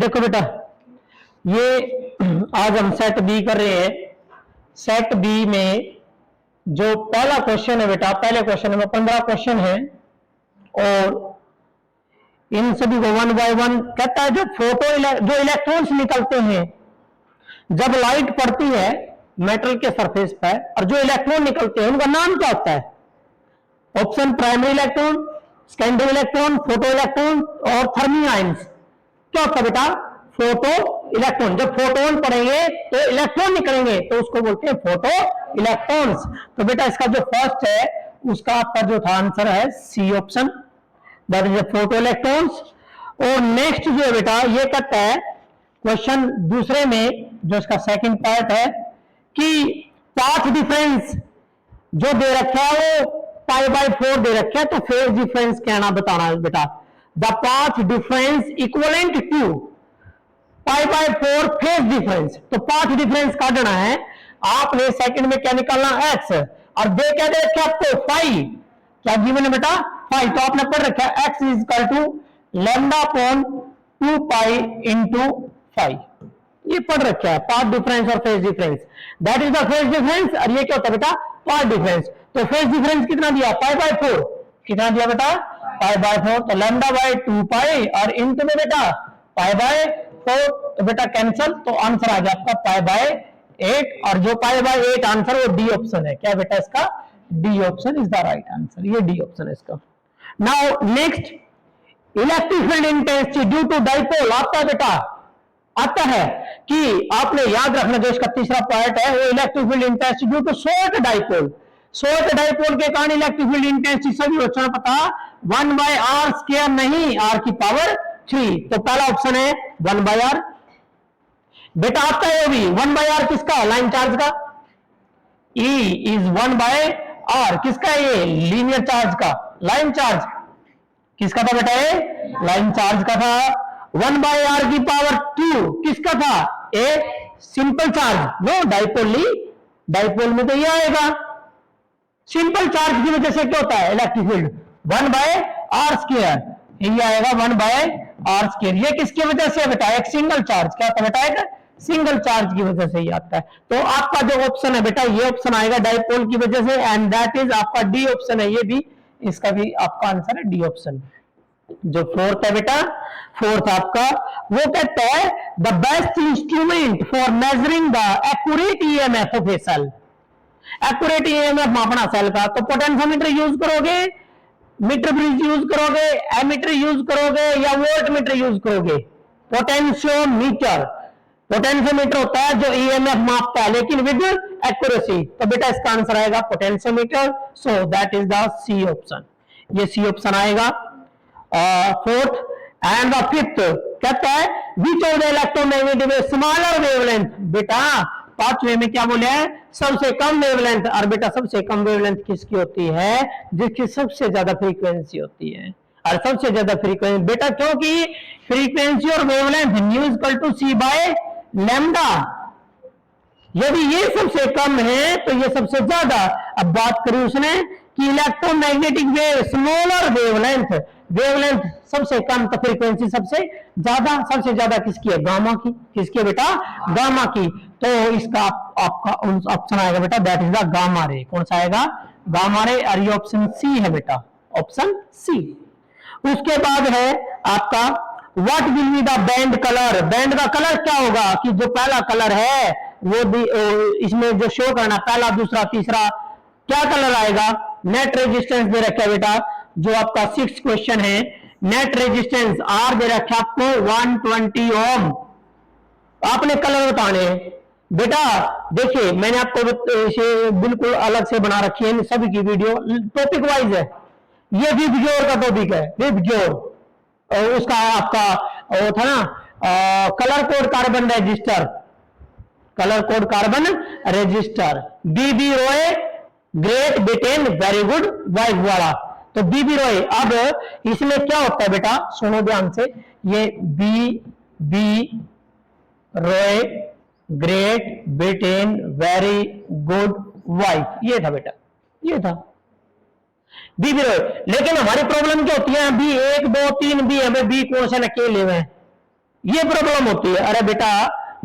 देखो बेटा, ये आज हम सेट बी कर रहे हैं। सेट बी में जो पहला क्वेश्चन है बेटा, पहले क्वेश्चन में 15 क्वेश्चन है और इन सभी को 1 बाय 1 कहता है। जो जो इलेक्ट्रॉन्स निकलते हैं जब लाइट पड़ती है मेटल के सरफेस पर, और जो इलेक्ट्रॉन निकलते हैं उनका नाम क्या होता है? Option primary electron, secondary electron, photo electron और थर्मी आयंस। क्या होता है बेटा? Photo electron. जब फोटोन पढ़ेंगे तो इलेक्ट्रॉन निकलेंगे तो उसको बोलते हैं फोटो इलेक्ट्रॉन्स। तो बेटा इसका जो फर्स्ट है उसका आपका जो था आंसर है C option, that is photo electrons. और नेक्स्ट जो है बेटा ये कहता है क्वेश्चन दूसरे में जो इसका सेकंड पार्ट है कि पाथ डिफरेंस जो दे रखा है वो π/4 दे रखा है, तो फेज डिफरेंस कहना बताना है बेटा। The path difference equivalent to π/4 phase difference. तो पाथ डिफरेंस काटना है आपने, सेकंड में क्या निकालना? x, और दे क्या दे रखा आपको? फाई। क्या गिवन है बेटा? फाई। तो आपने पढ़ रखा है x is equal to lambda upon 2π into phi. ये पढ़ रखा है पाथ डिफरेंस और phase difference, that is the phase difference. और ये क्या होता है बेटा? Path difference. तो फेज डिफरेंस कितना दिया? π/4। कितना दिया बेटा? π/4। तो लैम्डा बाय 2π और इंटू में बेटा π/4। तो बेटा कैंसल, तो आंसर आ गया आपका π/8। और जो π/8 आंसर वो डी ऑप्शन है। क्या बेटा इसका? D option is the right answer. ये डी ऑप्शन है इसका। Now next, electric field intensity due to dipole आता है बेटा, आता है कि आपने याद रखना जो इसका तीसरा पार्ट है वो electric field intensity due to short dipole. Short dipole के कारण इलेक्ट्रिक फील्ड इंटेंसिटी सभी बच्चों को पता 1/r², नहीं r की पावर 3। तो पहला ऑप्शन है 1/r। बेटा आता है वो भी 1/r किसका? लाइन चार्ज का। E इज 1/r किसका? ये लीनियर चार्ज का। लाइन चार्ज किसका था बेटा? ये लाइन चार्ज का था। 1/r की पावर 2 किसका था? A simple charge. No dipole, dipole में तो ये आएगा सिंपल चार्ज की वजह से क्या होता है इलेक्ट्रिक फील्ड? 1/r²। ये आएगा 1/r²। ये किसकी वजह से बेटा? एक सिंगल चार्ज। क्या होता है बेटा? एक सिंगल चार्ज की वजह से ही आता है। तो आपका जो ऑप्शन है बेटा ये ऑप्शन आएगा डाइपोल की वजह से, एंड दैट इज आपका डी ऑप्शन है। ये भी, इसका भी आपका आंसर है डी ऑप्शन। जो फोर्थ है बेटा, फोर्थ आपका वो कहता है the best instrument for measuring the accurate EMF of a cell. Accurate EMF मापना सेल का, तो पोटेंशियोमीटर यूज करोगे, मीटर ब्रिज यूज करोगे, एमीटर यूज करोगे या वोल्ट मीटर यूज करोगे? पोटेंशियोमीटर। पोटेंशियोमीटर होता है जो ईएमएफ मापता है लेकिन विद एक्यूरेसी। तो बेटा इसका आंसर आएगा potentiometer. So that is the C option. ये सी ऑप्शन आएगा फोर्थ। एंड द फिफ्थ कहता है which of the electromagnetic wave smaller wavelength. बेटा पांचवे में क्या बोले हैं? सबसे कम वेवलेंथ। और बेटा सबसे कम वेवलेंथ किसकी होती है? जिसकी सबसे ज्यादा फ्रीक्वेंसी होती है। और सबसे ज्यादा फ्रीक्वेंसी बेटा, क्योंकि फ्रीक्वेंसी और wavelength nu equal to c by lambda. यदि ये सबसे कम है तो ये सबसे ज्यादा। अब बात करें उसने कि electromagnetic wave smaller wavelength, wavelength सबसे कम तो फ्रीक्वेंसी सबसे ज्यादा। सबसे ज्यादा किसकी है? गामा की। किसकी है बेटा? गामा की। तो इसका आपका ऑप्शन आएगा बेटा that is the gamma ray. कौन सा आएगा? Gamma ray. और ये ऑप्शन सी है बेटा, ऑप्शन सी। उसके बाद है आपका what will be the band colour. Band का कलर क्या होगा? कि जो पहला कलर है वो भी इसमें जो शो करना, पहला दूसरा तीसरा, क्या कलर आएगा? नेट रेजिस्टेंस दे रखा है बेटा, जो आपका 6 क्वेश्चन है। नेट रेजिस्टेंस आर दे रखा आपको 120 ओम। आपने कलर बताने बेटा। देखिए मैंने आपको इसे बिल्कुल अलग से बना रखी है सभी की वीडियो, टॉपिक वाइज है। ये विबग्योर का टॉपिक है, विबग्योर। उसका आपका वो था ना colour code carbon register, colour code carbon register. BB Roy great Britain very good wife वाला। तो बीबी रॉय। अब इसमें क्या होता है बेटा? सुनो ध्यान से। ये B Roy great Britain very good wife, ये था बेटा, ये था बी भी रॉय। लेकिन हमारी प्रॉब्लम क्या होती है? बी 1 2 3 बी, हमें बी क्वेश्चन अकेले में ये प्रॉब्लम होती है। अरे बेटा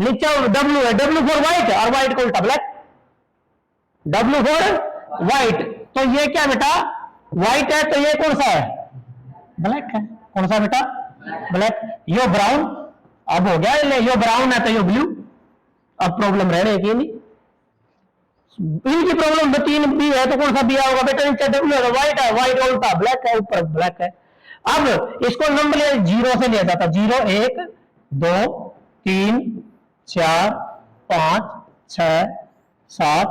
नीचे W है, W फॉर व्हाइट और व्हाइट को उल्टा ब्लैक, W फॉर व्हाइट, तो ये क्या बेटा व्हाइट है, तो ये कौन सा है ब्लैक है, कौन सा बेटा ब्लैक। यो ब्राउन अब हो गया, यो ब्राउन है तो यो ब्लू, अब प्रॉब्लम रहने की नहीं। इनकी प्रॉब्लम तीन बी है तो कौन सा बी होगा बेटा, नीचे W है तो व्हाइट है, व्हाइट उल्टा ब्लैक है, ऊपर ब्लैक है। अब इसको नंबर जीरो से लिया जाता, 0 1 2 3 4 5 6 7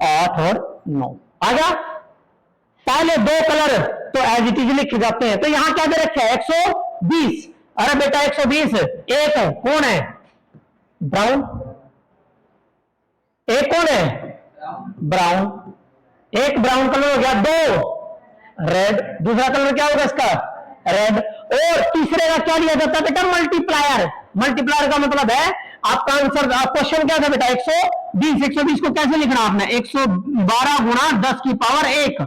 8 और 9 आ गया। पहले दो कलर तो एज इट इज लिखे जाते हैं, तो यहां क्या दे रखा है 120। अरे बेटा 120 एक कौन है ब्राउन, एक कौन है ब्राउन, एक ब्राउन कलर हो गया, दो रेड, दूसरा कलर क्या होगा इसका रेड, और तीसरे का क्या लिया जाता है बेटा मल्टीप्लायर। मल्टीप्लायर का मतलब है आपका आंसर, क्वेश्चन क्या था बेटा 120, 120 को कैसे लिखना आपने 112 गुणा 10 की पावर 1,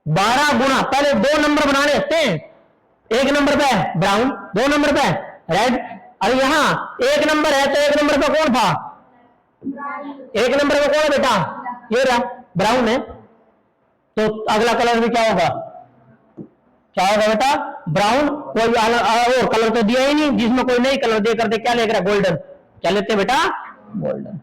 12 गुणा, पहले दो नंबर बनाने होते हैं, एक नंबर पे ब्राउन, दो नंबर पे रेड, और यहां एक नंबर है तो एक नंबर पे कौन था, एक नंबर पे कौन है बेटा ये रहा ब्राउन है, तो अगला कलर भी क्या होगा, क्या होगा बेटा ब्राउन। कोई और कलर तो दिया ही नहीं, जिसमें कोई नई कलर देकर दे क्या लेकर गोल्डन, क्या लेते बेटा गोल्डन।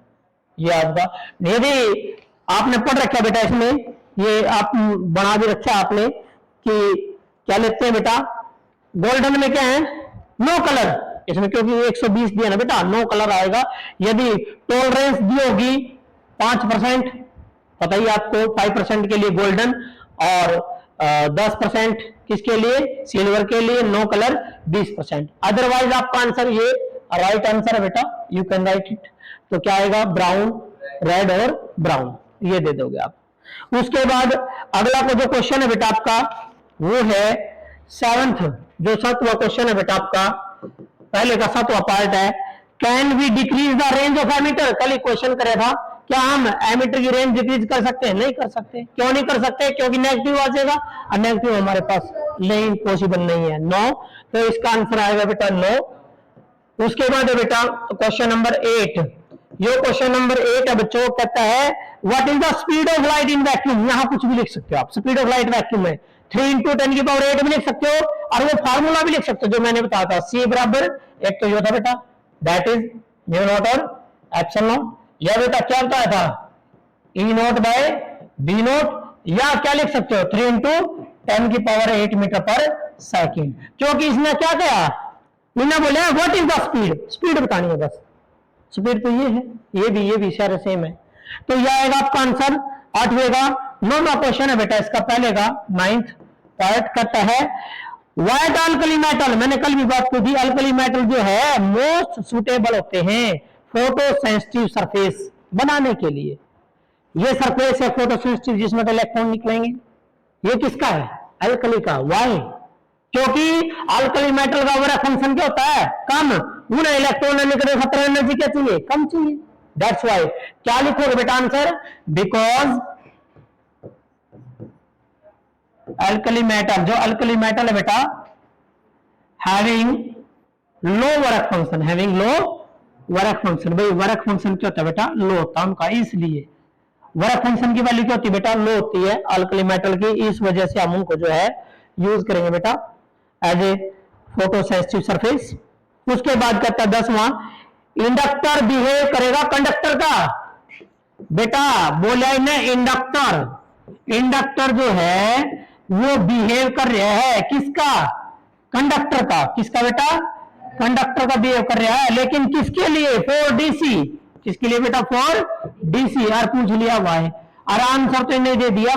ये आपका यदि आपने पढ़ रखा बेटा इसमें, ये आप बना भी रखा आपने कि क्या लेते हैं बेटा गोल्डन में क्या है नो कलर, इसमें क्योंकि 120 दिया ना बेटा नो कलर आएगा। यदि टॉलरेंस दी होगी 5%, पता ही आपको 5% के लिए गोल्डन और 10% किसके लिए सिल्वर के लिए, नो कलर 20%, अदरवाइज आपका आंसर ये राइट आंसर है बेटा, यू कैन राइट इट। तो क्या आएगा ब्राउन रेड और ब्राउन, ये दे दोगे आप। उसके बाद अगला को जो क्वेश्चन है बेटा आपका वो है 7th, जो 7वां क्वेश्चन है बेटा आपका, पहले का 7वां पार्ट है, can we decrease the range of ammeter. कल ही क्वेश्चन करे था, क्या हम एमीटर की रेंज डिक्रीज कर सकते हैं, नहीं कर सकते। क्यों नहीं कर सकते, क्योंकि नेगेटिव आ जाएगा और नेगेटिव हमारे पास नहीं पॉसिबल नहीं है, नो, तो इसका आंसर आएगा बेटा नो। उसके बाद है बेटा क्वेश्चन नंबर 8, ये क्वेश्चन नंबर 8 है बच्चों, कहता है what is the speed of light in vacuum. यहां कुछ भी लिख सकते हो आप, स्पीड ऑफ लाइट वैक्यूम में 3 × 10⁸ भी लिख सकते हो, और वो फार्मूला भी लिख सकते हो जो मैंने बताया था, C बराबर एक तो ये था बेटा दैट इज म्यू नॉट और एप्सिलॉन नॉट, या बेटा क्या बताया था E not by B not, या क्या लिख सकते हो 3 × 10⁸ मीटर पर सेकेंड, क्योंकि इसने क्या कहा मैंने बोला what is the speed, speed बतानी है बस, स्पीड तो ये है, ये भी सारे सेम है। तो यह आएगा आपका आंसर 8वें का। 9वां क्वेश्चन है बेटा इसका, पहले का 9th पार्ट करता है व्हाइट अल्कली मेटल, मैंने कल भी बात की थी, अल्कली मेटल जो है मोस्ट सुटेबल होते हैं फोटो सेंसिटिव सरफेस बनाने के लिए। ये सरफेस है फोटो सेंसिटिव जिसमें तो इलेक्ट्रॉन निकलेंगे, ये किसका है अल्कली का, वाई, क्योंकि अल्कली मेटल का वर्क फंक्शन क्या होता है कम, उन्हें इलेक्ट्रॉन निकले खतरा एनर्जी क्या चाहिए कम चाहिए, दैट्स वाई। क्या लिखोगे बेटा आंसर, बिकॉज अल्कली मेटल, जो अल्कली मेटल है बेटा having low work function, having low work function, भाई वर्क फंक्शन क्या होता है बेटा लो होता है उनका, इसलिए वर्क फंक्शन की वैल्यू क्या होती है बेटा लो होती है अल्कली मेटल की, इस वजह से हम उनको जो है यूज करेंगे बेटा as a photo sensitive surface. उसके बाद कहता है 10वां, इंडक्टर बिहेव करेगा कंडक्टर का, बेटा बोला इन्हें इंडक्टर, इंडक्टर जो है वो बिहेव कर रहा है किसका कंडक्टर का, किसका बेटा कंडक्टर का बिहेव कर रहा है, लेकिन किसके लिए फॉर डीसी, किसके लिए बेटा फॉर डीसी, और पूछ लिया हुआ है और आंसर तो इन्हें दे दिया,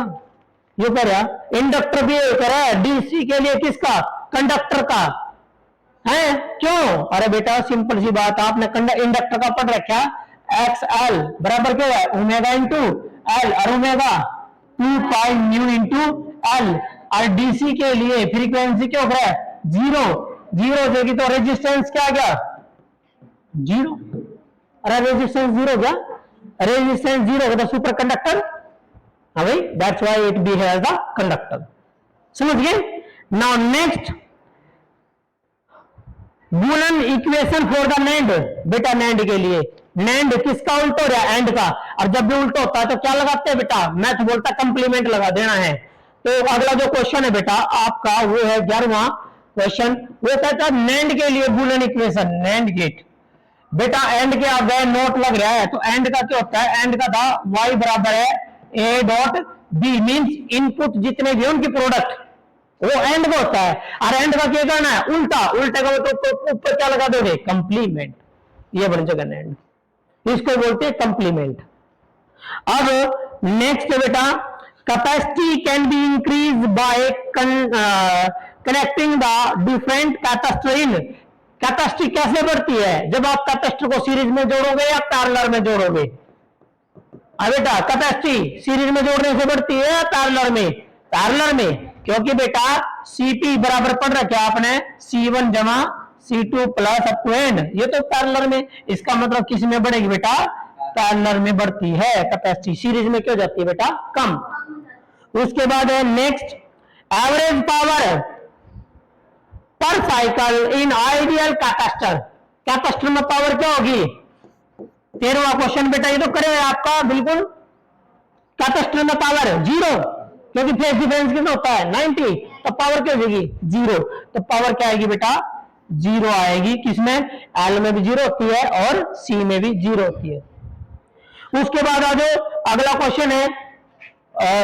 ये कह रहा इंडक्टर बिहेव कर रहा है डीसी के लिए किसका कंडक्टर का है, क्यों, अरे बेटा सिंपल सी बात, आपने इंडक्टर का पढ़ रखा एक्स एल बराबर क्या है ओमेगा इंटू एल, और ओमेगा 2 पाई म्यू इंटू एल, और डीसी के लिए फ्रीक्वेंसी क्या हो रहा है 0, 0 देगी तो रेजिस्टेंस क्या आ गया 0, अरे रेजिस्टेंस 0 क्या, रेजिस्टेंस 0 होगा तो सुपर कंडक्टर, हाँ भाई that's why it behaves the conductor, समझ गए। Now next Boolean equation for the NAND, बेटा नैंड के लिए नैंड किसका उल्ट हो रहा है, एंड का, और जब भी उल्टा होता है तो क्या लगाते हैं बेटा, मैथ बोलता है कंप्लीमेंट लगा देना है। तो अगला जो क्वेश्चन है बेटा आपका वो है 11वां क्वेश्चन, वो कहता है नैंड के लिए बूलन इक्वेशन, नैंड गेट। बेटा एंड के आप गए नोट लग रहा है, तो एंड का क्या होता है, एंड का था y बराबर है a dot b, means input जितने भी उनकी प्रोडक्ट, वो एंड में होता है। और एंड का क्या करना है, उल्टा, उल्टे का तो ऊपर क्या लगा दोगे, कंप्लीमेंट, ये बन जाएगा एंड, इसको बोलते हैं कंप्लीमेंट। अब नेक्स्ट बेटा, capacity can be increase by connecting the different capacitor in, capacity कैसे बढ़ती है, जब आप कैपेसिटर को सीरीज में जोड़ोगे या पैरेलल में जोड़ोगे। बेटा कैपेसिटी सीरीज में जोड़ने से बढ़ती है या पैरेलल में, पैरेलल में, क्योंकि बेटा Cp बराबर पढ़ रखा है आपने C1 जमा C2 plus up to N, ये तो पैरेलल में, इसका मतलब किस में बढ़ेगी बेटा, पैरेलल में बढ़ती है कैपेसिटी, सीरीज में क्यों जाती है बेटा, कम। उसके बाद है नेक्स्ट, एवरेज पावर पर cycle in ideal capacitor, capacitor में पावर क्या होगी, 13वां क्वेश्चन बेटा ये तो करे आपका बिल्कुल, कैपेसिटर में पावर 0, क्योंकि फेज डिफरेंस कितना होता है 90, तो पावर क्या हो जाएगी 0, तो पावर क्या आएगी बेटा 0 आएगी, किसमें, एल में भी 0 होती है और सी में भी 0 होती है। उसके बाद आ जाओ अगला क्वेश्चन है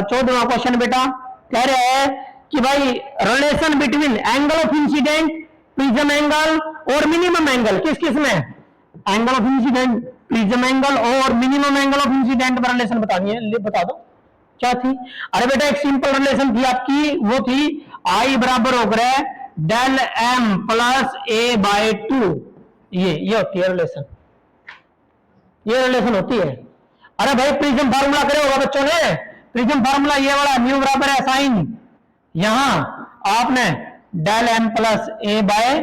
14वां क्वेश्चन बेटा, कह रहे हैं कि भाई relation between angle of incident, prism angle और मिनिमम एंगल, किस किस में, angle of incident, prism angle और मिनिमम एंगल ऑफ इंसिडेंट पर रिलेशन बतानी है, बता दो क्या थी। अरे बेटा एक सिंपल रिलेशन थी आपकी, वो थी आई बराबर हो गया डेल एम प्लस ए बाय 2, ये होती है रिलेशन, ये रिलेशन होती है। अरे भाई प्रिज्म फार्मूला करे होगा बच्चों ने, प्रिज्म फार्मूला ये वाला म्यू बराबर है साइन, यहां आपने डेल एम प्लस ए बाय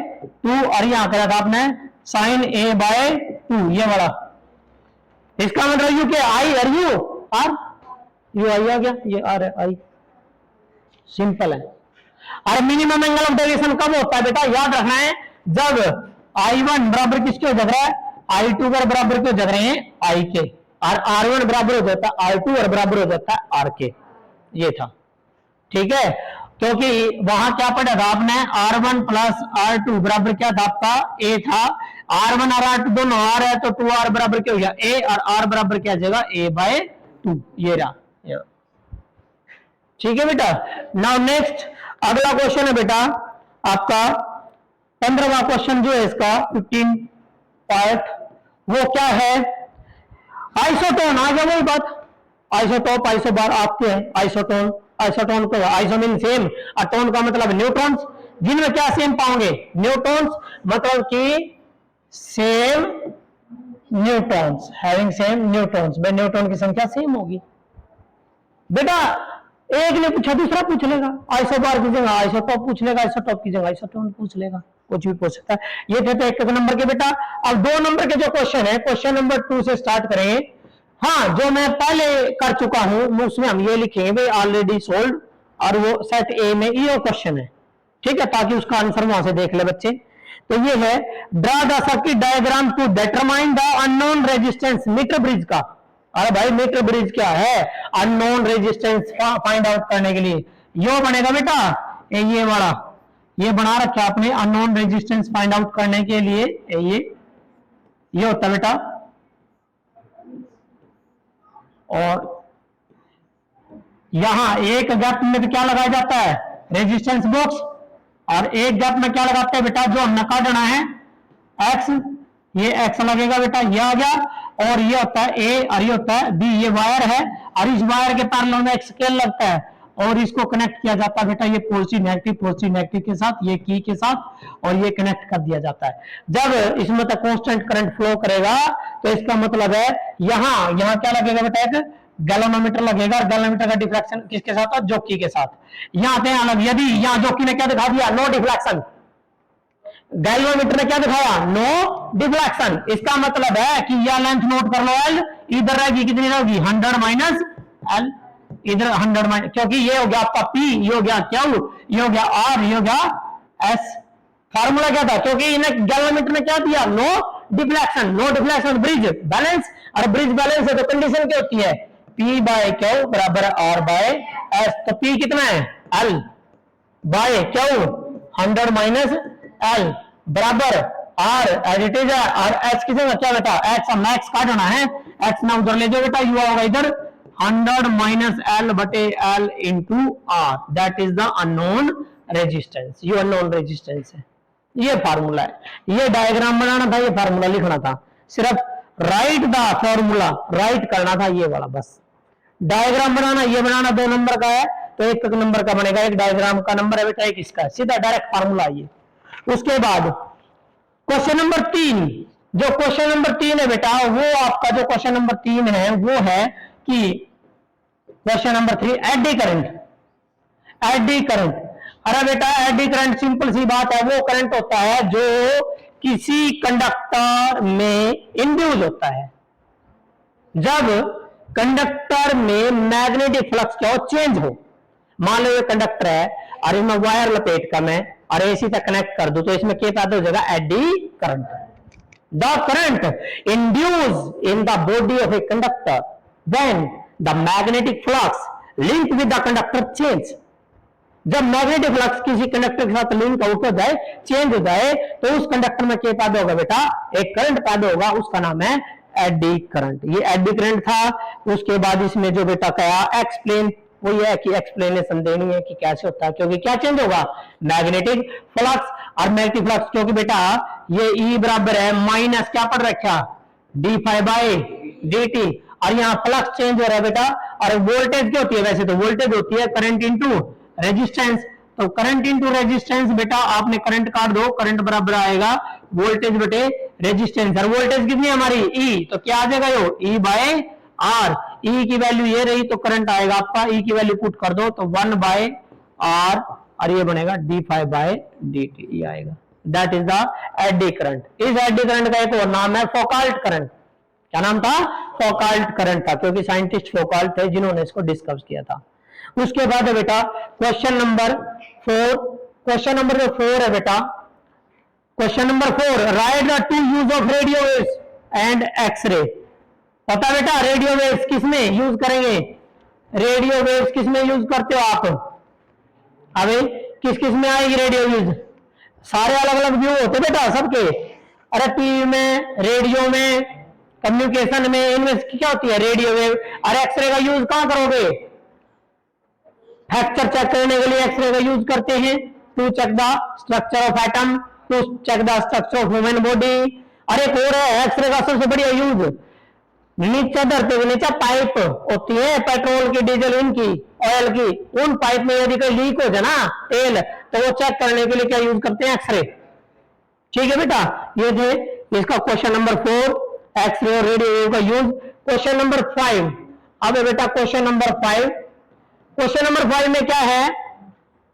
2 और यहां करा था आपने साइन ए बाय 2, ये वाला, इसका मतलब यू के आई और यू आर, यू आई आ गया, ये आर है आई, सिंपल है। और मिनिमम एंगल ऑफ डेविएशन कब होता है बेटा, याद रखना है, जब I1 बराबर किसके हो जाता है, I2 बराबर क्यों जग रहे हैं I के, और R1 बराबर हो जाता है R2 और बराबर हो जाता है R के, ये था, ठीक है। क्योंकि वहां क्या पढ़ा था आपने, R1 प्लस R2 बराबर क्या था आपका A था, R1 और R2 दोनों R है तो 2R बराबर क्या हो गया A, और R बराबर क्या आ जाएगा A बाय 2, ये रहा, ठीक है बेटा। नाउ नेक्स्ट अगला क्वेश्चन है बेटा आपका 15वां क्वेश्चन जो है इसका 15 पार्ट, वो क्या है, आइसोटोन, आ गया वही बात, आइसोटोप आइसोबार आपके हैं, आइसोटोन, आइसोटोन को आइसो मीन सेम, और टोन का मतलब न्यूट्रॉन्स, जिनमें क्या सेम पाओगे, न्यूट्रॉन्स, मतलब कि same neutrons, having same neutrons, भाई न्यूट्रॉन की संख्या सेम होगी बेटा। एक ने पूछा दूसरा पूछ लेगा, आइसोबार की जगह आइसोटॉप पूछ लेगा, आइसोटॉप की जगह आइसोटोन पूछ लेगा, कुछ भी पूछ सकता है। ये थे तो 1 नंबर के बेटा। अब 2 नंबर के जो क्वेश्चन है, क्वेश्चन नंबर 2 से स्टार्ट करेंगे। हाँ, जो मैं पहले कर चुका हूं उसमें हम ये लिखेंगे ऑलरेडी सोल्व, और वो सेट ए में ये क्वेश्चन है, ठीक है, ताकि उसका आंसर वहां से देख ले बच्चे। तो ये है, draw the circuit diagram to determine the unknown resistance, meter bridge का। अरे भाई मीटर ब्रिज क्या है, अननोन रेजिस्टेंस फाइंड आउट करने के लिए यो बनेगा बेटा, ये वाला, ये बना रखा है आपने, अननोन रेजिस्टेंस फाइंड आउट करने के लिए ये होता है बेटा। और यहां एक गैप में क्या लगाया जाता है, रेजिस्टेंस बॉक्स, और एक गैप में क्या लगाते हैं बेटा, जो हमने काटना है एक्स, ये एक्स लगेगा बेटा, ये आ गया, और ये होता है ए और ये होता है बी, ये वायर है, और इस वायर के पैरेलल में एक स्केल लगता है, और इसको कनेक्ट किया जाता है बेटा, ये पॉजिटिव नेगेटिव के साथ, ये की के साथ, और ये कनेक्ट कर दिया जाता है। जब इसमें तक कांस्टेंट करंट फ्लो करेगा तो इसका मतलब है यहां क्या लगेगा बेटा, एक गैल्वेनोमीटर लगेगा, और गैल्वेनोमीटर का डिफ्लेक्शन किसके साथ, जॉकी के साथ। यहां पे अलग, यदि यहां जॉकी ने क्या दिखा दिया, नो डिफ्लेक्शन, गैल्वेनोमीटर ने क्या दिखाया, नो डिफ्लेक्शन, इसका मतलब है कि यह लेंथ नोट कर लो एल, इधर रहेगी कितनी रहेगी 100 माइनस एल, इधर 100 माइनस, क्योंकि ये हो गया आपका P, ये हो गया Q, ये हो गया R, ये हो गया S, फार्मूला क्या था, क्योंकि इन्हें गैलोमीटर में क्या दिया, नो डिफ्लेक्शन ब्रिज बैलेंस, और ब्रिज बैलेंस है तो कंडीशन क्या होती है, P बाय क्यू बराबर R बाय S। तो P कितना है, L by Q 100 minus L बराबर R एज इट इज, और H किसे क्या बेटा, H मैक्स काटना है, H ना उधर ले जाओ बेटा, यू होगा इधर 100 माइनस L बटे L into R, that is the unknown resistance, ये अननोन रेजिस्टेंस है। ये फार्मूला है, ये डायग्राम बनाना था, ये फार्मूला लिखना था, सिर्फ राइट द फार्मूला राइट करना था, ये वाला बस। डायग्राम बनाना, ये बनाना 2 नंबर का है तो 1 नंबर का बनेगा, एक डायग्राम का नंबर है बेटा, एक इसका, सीधा डायरेक्ट फार्मूला ये। उसके बाद क्वेश्चन नंबर 3, जो क्वेश्चन नंबर 3 है बेटा, वो आपका जो क्वेश्चन नंबर 3 है वो है कि क्वेश्चन नंबर 3 एडी करंट। अरे बेटा एडी करंट सिंपल सी बात है, वो करंट होता है जो किसी कंडक्टर में इंड्यूस होता है, जब कंडक्टर में मैग्नेटिक फ्लक्स क्या हो, चेंज हो। मान लो ये कंडक्टर है और इसमें वायर लपेट कर मैं और एसी तक कनेक्ट कर दूं तो इसमें क्या पैदा हो जाएगा, eddy current. The current induce in the body of a conductor when the magnetic flux link with the conductor change. जब मैग्नेटिक फ्लक्स किसी कंडक्टर के साथ लिंक हो जाए, चेंज हो जाए, तो उस कंडक्टर में क्या पैदा होगा बेटा, एक करंट पैदा होगा, उसका नाम है एडी करंट। ये एडी करंट था। उसके बाद इसमें जो बेटा कहा एक्सप्लेन, वो ये है कि एक्सप्लेनेशन देनी है कि कैसे होता है, क्योंकि क्या चेंज होगा, मैग्नेटिक फ्लक्स। और मैग्नेटिक फ्लक्स क्योंकि बेटा ये E बराबर है माइनस क्या पढ़ रखा, d phi by d t, और यहाँ फ्लक्स चेंज हो रहा है बेटा। और वोल्टेज क्या होती है, वैसे तो वोल्टेज होती है करंट इंटू रेजिस्टेंस, तो करंट इंटू रेजिस्टेंस बेटा आपने करंट काट दो, करंट बराबर आएगा वोल्टेज बटे रेजिस्टेंस। और वोल्टेज कितनी है हमारी E, तो क्या आ जाएगा यो E बाय R। E की वैल्यू ये रही तो करंट आएगा आपका, E की वैल्यू पुट कर दो तो 1 बाय R, और ये बनेगा d5 बाय dt, ये आएगा। That is the eddy current. इस एडी करंट का एक और नाम है फौकाल्ट करंट। क्या नाम था, फौकाल्ट करंट था, क्योंकि साइंटिस्ट फौकाल्ट थे जिन्होंने इसको डिस्कस किया था। उसके बाद है बेटा क्वेश्चन नंबर 4। क्वेश्चन नंबर 4 है बेटा, question number 4, write the two use of radio waves and X-ray. पता बेटा रेडियो वेव्स किसमें यूज करेंगे, रेडियो वेव्स किसमें यूज करते हो आप, अबे किस किस में आएगी रेडियो यूज, सारे अलग अलग व्यू होते बेटा सबके। अरे टीवी में, रेडियो में, कम्युनिकेशन में, इनमें क्या होती है रेडियो वेव। और एक्सरे का यूज कहां करोगे, फ्रैक्चर चेक करने के लिए एक्सरे का यूज करते हैं, to check the structure of atom, to check the structure of human body. और एक और है एक्सरे का सबसे बढ़िया यूज, नीचे धरती के नीचे पाइप होती है पेट्रोल की, डीजल इनकी, ऑयल की, उन पाइप में यदि कोई लीक हो जाए ना तेल, तो वो चेक करने के लिए क्या यूज करते हैं, एक्सरे। ठीक है बेटा, ये थे इसका क्वेश्चन नंबर 4, एक्सरे और रेडियो वेव का यूज। क्वेश्चन नंबर 5, अब बेटा क्वेश्चन नंबर 5, क्वेश्चन नंबर 5 में क्या है,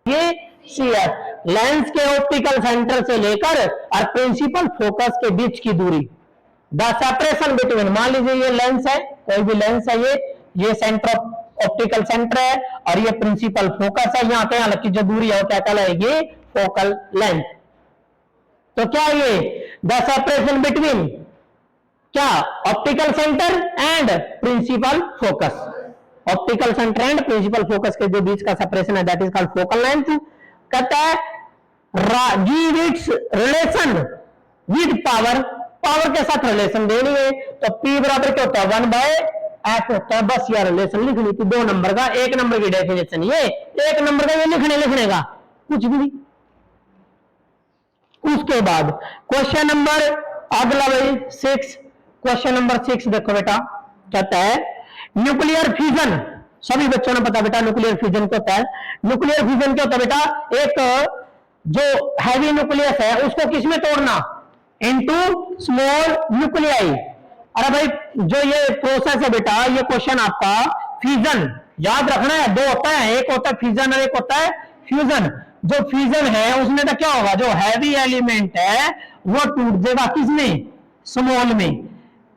ये CF लेंस के ऑप्टिकल सेंटर से लेकर और प्रिंसिपल फोकस के बीच की दूरी, द सेपरेशन बिटवीन। मान लीजिए ये लेंस है, कोई भी लेंस है, ये सेंटर ऑप्टिकल सेंटर है और ये प्रिंसिपल फोकस है, यहाँ पे हालांकि जो दूरी है क्या कहलाएगी, फोकल लेंथ। तो क्या ये द सेपरेशन बिटवीन क्या, optical centre and principal focus, optical centre and principal focus के जो बीच का सेपरेशन है that is called focal length. कहता है give its relation with power, power के साथ रिलेशन देनी है, तो P बराबर क्या होता है 1 बाय F होता है। बस यार रिलेशन लिख ली थी 2 नंबर का, 1 नंबर की डेफिनेशन, ये 1 नंबर का ये लिखने का कुछ भी नहीं। उसके बाद क्वेश्चन नंबर अगला भाई 6, क्वेश्चन नंबर 6 देखो बेटा, कहता है न्यूक्लियर फ्यूजन। सभी बच्चों ने पता बेटा न्यूक्लियर फ्यूजन क्या होता है। न्यूक्लियर फ्यूजन क्या होता है बेटा, एक जो हैवी न्यूक्लियस है उसको किसमें तोड़ना, इनटू स्मॉल न्यूक्लियाई। अरे भाई जो ये प्रोसेस है बेटा, ये क्वेश्चन आपका फ्यूजन याद रखना है, 2 होता है, एक होता है फ्यूजन और एक होता है फ्यूजन। जो फ्यूजन है उसमें तो क्या होगा, जो हैवी एलिमेंट है वो टूट जाएगा किसमें, स्मॉल में।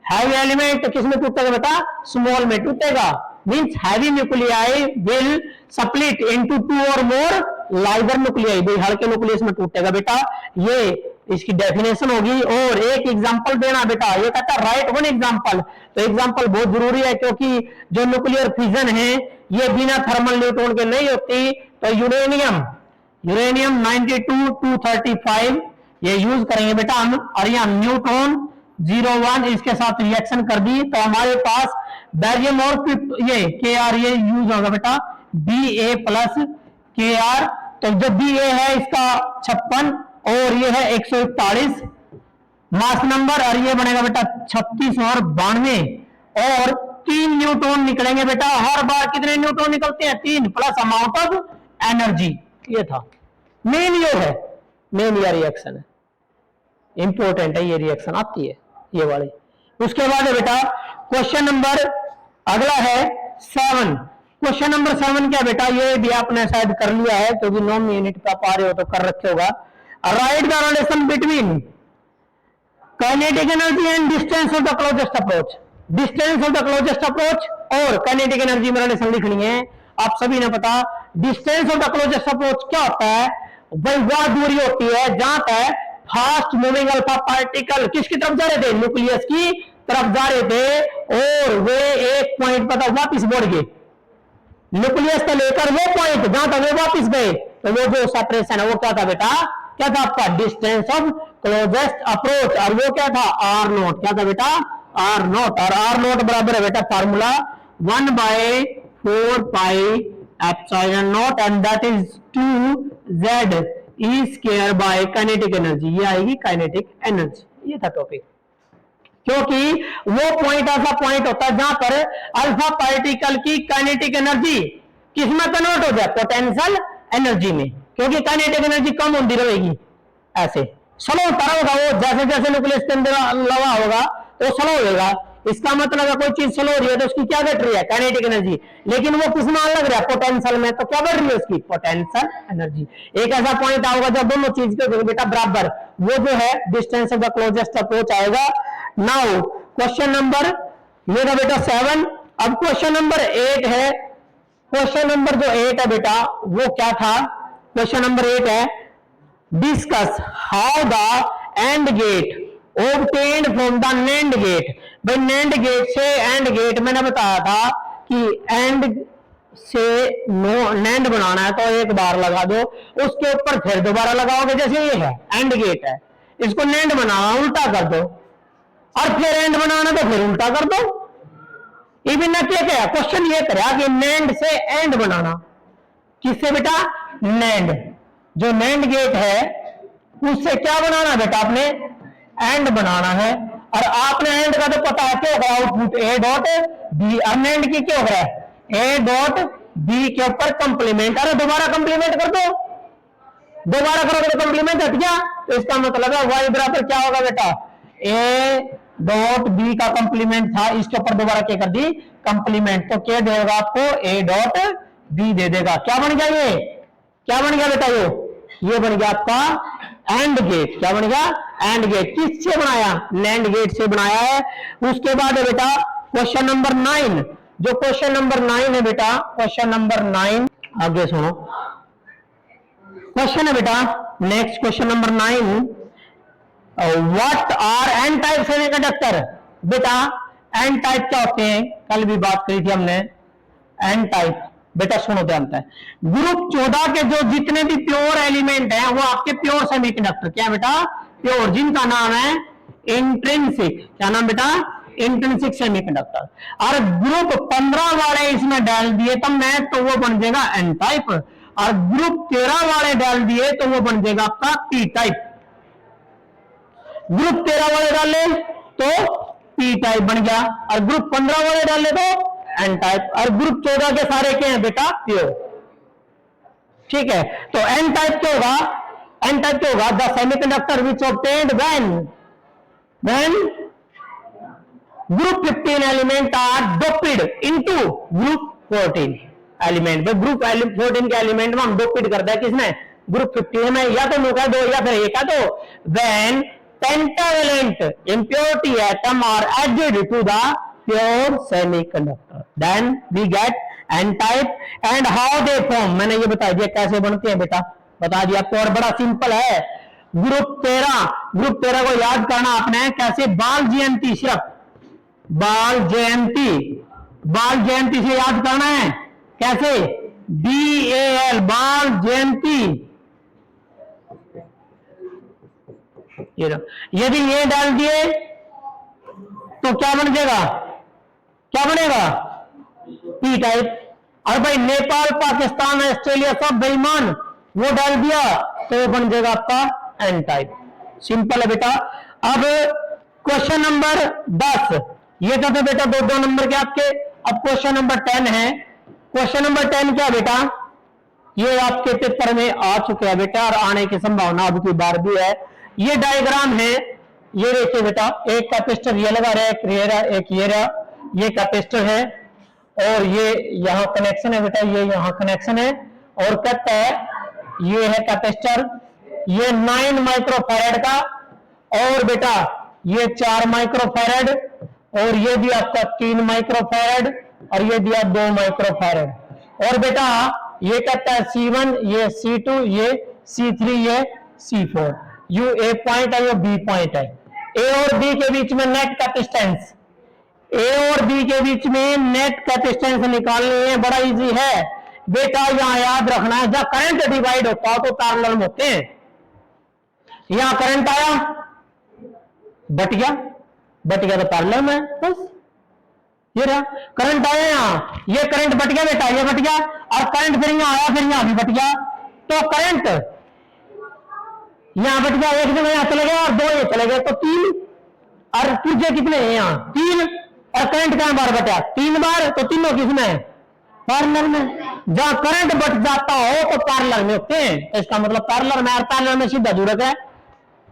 हैवी एलिमेंट किसमें टूटेगा बेटा, स्मॉल में टूटेगा। Means heavy nuclei will split into 2 और मोर लाइगर न्यूक्लियाई, भाई हल्के न्यूक्लियस में टूटेगा बेटा, ये इसकी डेफिनेशन होगी। और एक एग्जांपल देना बेटा, ये कहता है राइट वन एग्जांपल। तो एग्जांपल बहुत जरूरी है, क्योंकि जो न्यूक्लियर फिजन है ये बिना थर्मल न्यूट्रॉन के नहीं होती। तो यूरेनियम 92 235 ये यूज करेंगे बेटा हम, और यहाँ न्यूट्रॉन 01 इसके साथ रिएक्शन कर दी तो हमारे पास बेरियम और ये Kr ये यूज होगा बेटा Ba प्लस Kr। तो जो Ba है इसका 56 और ये है 141 मास नंबर, और ये बनेगा बेटा 36 और 92, और 3 न्यूट्रॉन निकलेंगे बेटा। हर बार कितने न्यूट्रॉन निकलते हैं? 3 प्लस अमाउंट ऑफ एनर्जी। ये था मेन, ये है मेन, ये रिएक्शन है, इंपॉर्टेंट है, ये रिएक्शन आती है ये वाली। उसके बाद है बेटा क्वेश्चन नंबर अगला है 7। क्वेश्चन नंबर 7 क्या बेटा, ये भी आपने शायद कर लिया है, क्योंकि 9 यूनिट पे आप आ रहे हो तो कर रखे होगा। Right the relation between kinetic energy and distance of the closest approach. Distance of the closest approach और काइनेटिक एनर्जी में रिलेशन लिखनी है। आप सभी ने पता distance of the closest approach क्या होता है भाई, वह दूरी होती है जहां तक फास्ट मूविंग अल्फा पार्टिकल किसकी तरफ जा रहे थे? न्यूक्लियस की तरफ जा रहे थे, और वे एक पॉइंट पर वापिस बढ़ गए। न्यूक्लियस से लेकर वो पॉइंट जहां तक वे वापिस गए, तो वो जो सेपरेशन है वो क्या था बेटा? क्या था आपका? Distance of closest approach. और वो क्या था? R not. क्या था बेटा? R not. और आर नोट बराबर है बेटा formula 1/4 pi epsilon not, and that is 2z e square by kinetic energy. ये आएगी काइनेटिक एनर्जी। ये था टॉपिक, क्योंकि वो पॉइंट ऐसा पॉइंट होता है जहां पर अल्फा पार्टिकल की काइनेटिक एनर्जी किसमें कन्वर्ट हो जाए? पोटेंशियल एनर्जी में, क्योंकि काइनेटिक एनर्जी कम होती रहेगी, ऐसे स्लो होता रहेगा वो, जैसे जैसे न्यूक्लियस के अंदर लगा होगा तो स्लो होगा। इसका मतलब है कोई चीज स्लो हो रही है तो उसकी क्या घट रही है? Kinetic energy. लेकिन वो किस में लग रहा है? पोटेंशियल में, तो क्या बढ़ रही है उसकी? Potential energy. एक ऐसा पॉइंट आएगा जब दोनों चीज के बेटा बराबर, वो जो है distance of the closest approach आएगा। नाउ क्वेश्चन नंबर मेरा बेटा 7। अब क्वेश्चन नंबर 8 है। क्वेश्चन नंबर जो 8 है बेटा वो क्या था? क्वेश्चन नंबर 8 है discuss how the AND gate obtained from the NAND gate. भाई NAND गेट से एंड गेट मैंने बताया था कि एंड से NAND बनाना है तो एक बार लगा दो, उसके ऊपर फिर दोबारा लगाओगे। जैसे ये है एंड गेट है, इसको NAND बनाना उल्टा कर दो, और फिर एंड बनाना तो फिर उल्टा कर दो। इवन क्या क्वेश्चन ये करा कि NAND से एंड बनाना, किससे बेटा? NAND। जो NAND गेट है उससे क्या बनाना बेटा? आपने एंड बनाना है। और आपने एंड का तो पता है क्या होगा? Output A dot B. अब एंड की क्या हो रहा है? ए डॉट बी के ऊपर कंप्लीमेंट। अरे दोबारा कंप्लीमेंट कर दो, दोबारा करोगे तो कंप्लीमेंट हट गया, तो इसका मतलब है वाई बराबर क्या होगा बेटा? ए डॉट बी का कंप्लीमेंट था, इसके ऊपर दोबारा क्या कर दी? कंप्लीमेंट। तो क्या देगा आपको? ए डॉट बी दे देगा। क्या बन गया ये? क्या बन गया बेटा? ये बन गया आपका एंड गेट। क्या बन गया? AND gate. किससे बनाया? नैंड गेट से बनाया है। उसके बाद है बेटा क्वेश्चन नंबर 9। जो क्वेश्चन नंबर 9 है बेटा, क्वेश्चन नंबर 9 आगे सुनो। क्वेश्चन है बेटा next question number 9, what are N type semiconductor. बेटा एन टाइप क्या होते हैं? कल भी बात करी थी हमने एन टाइप। बेटा सुनो ध्यान से, ग्रुप 14 के जो जितने भी प्योर एलिमेंट हैं वो आपके प्योर सेमीकंडक्टर। क्या बेटा? प्योर, जिनका नाम है इंट्रिंसिक। क्या नाम बेटा? Intrinsic semiconductor. और ग्रुप 15 वाले इसमें डाल दिए तब मैं तो वो बन जाएगा एन टाइप, और ग्रुप 13 वाले डाल दिए तो वो बन जाएगा आपका पी टाइप। ग्रुप 13 वाले डाले तो पी टाइप बन गया, और ग्रुप 15 वाले डाले तो एन टाइप, और ग्रुप 14 के सारे क्या है बेटा? प्योर। ठीक है, तो एन टाइप क्या होगा? एन टाइप क्या होगा? The semiconductor which obtained when group 15 element are doped into group 14 element. Group 14 के एलिमेंट में हम डोप्ड करते हैं किसमें? ग्रुप 15 में। या तो नुका दो या फिर एक दो। When pentavalent impurity atom are added to the pure semiconductor, then we get N type. And how they form, मैंने ये बता दिया कैसे बनते हैं बेटा, बता दिया आपको, और बड़ा सिंपल है। ग्रुप 13 को याद करना आपने कैसे, बाल जयंती, सिर्फ बाल जयंती से याद करना है, कैसे, BAL, बाल जयंती। यदि ये डाल दिए तो क्या बन जाएगा, क्या बनेगा, P टाइप। और भाई नेपाल, पाकिस्तान, ऑस्ट्रेलिया सब बेईमान, वो डाल दिया तो वो बन जाएगा आपका N टाइप। सिंपल है बेटा। अब क्वेश्चन नंबर 10, ये तो थे बेटा दो नंबर के आपके। अब क्वेश्चन नंबर 10 है। क्वेश्चन नंबर 10 क्या बेटा, ये आपके पेपर में आ चुके हैं बेटा, और आने की संभावना अब की बार भी है। ये डायग्राम है, ये देखिए बेटा, एक कैपेसिटर ये लगा रहा है, एक ये रहा, ये कैपेसिटर है, और ये यहां कनेक्शन है बेटा, ये यहां कनेक्शन है, और कहता है ये है कैपेसिटर, ये 9 माइक्रोफैरड का, और बेटा ये 4 माइक्रोफैरड, और ये भी आपका 3 माइक्रोफैरड, और ये दिया 2 माइक्रोफैरड। और बेटा ये कहता है C1, ये C2, ये C3, ये C4, यू ए पॉइंट है, ये बी पॉइंट है। ए और बी के बीच में नेट कैपेसिटेंस, ए और बी के बीच में नेट कैपेसिटेंस निकालनी है, बड़ा इजी है बेटा। यहां याद रखना है, जब करंट डिवाइड होता है तो पैरेलल में होते हैं। यहां करंट आया, बट गया तो पैरेलल में, बस ये रहा करंट आया, यहां ये करंट बट गया बेटा, ये बट गया, और करंट फिर यहां आया, फिर यहां भी बट गया, तो करंट यहां बट गया, एक जगह यहां चले गया और 2 ये चले गए, तो 3, और तुझे कितने हैं यहां 3, और करंट कहां बार बटा 3 बार, तो तीनों किसमें है, पैरेलल में। जहां करंट बट जाता हो तो पैरेलल में होते हैं, इसका मतलब पैरेलल में, और पैरेलल में सीधा जुड़ता है।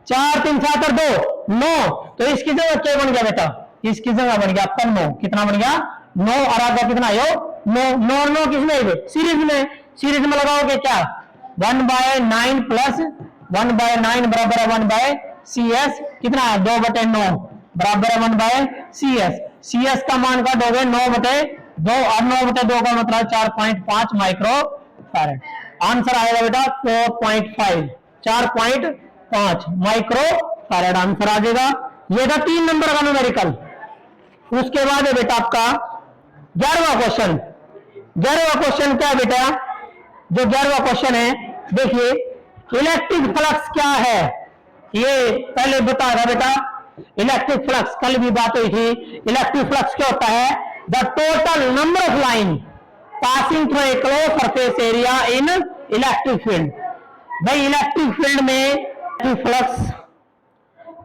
4 3 7 और 2 9, तो इसकी जगह क्या बन गया बेटा, इसकी जगह बन गया आपका 9, कितना बन गया 9, और आगे कितना है 9 किसमें है, सीरीज में, सीरीज में लगाओगे क्या 1/9 प्लस 1/9 बराबर है 1/CS, कितना है 2/9 बराबर है 1/CS। CS का मान का दोगे 9/2, और 9/2 का मतलब 4.5 माइक्रोफैरड। आंसर आएगा बेटा 4.5, 4.5 माइक्रोफैरड आंसर आ जाएगा। ये था 3 नंबर का न्यूमेरिकल। उसके बाद है बेटा आपका 11वां क्वेश्चन। 11वां क्वेश्चन क्या है बेटा, जो 11वां क्वेश्चन है, देखिए इलेक्ट्रिक फ्लक्स क्या है, ये पहले बता रहा बेटा। इलेक्ट्रिक फ्लक्स कल भी बात हुई थी। इलेक्ट्रिक फ्लक्स क्या होता है, the total number of line passing through a close surface area in electric field. भाई इलेक्ट्रिक फील्ड में इलेक्ट्रिक फ्लक्स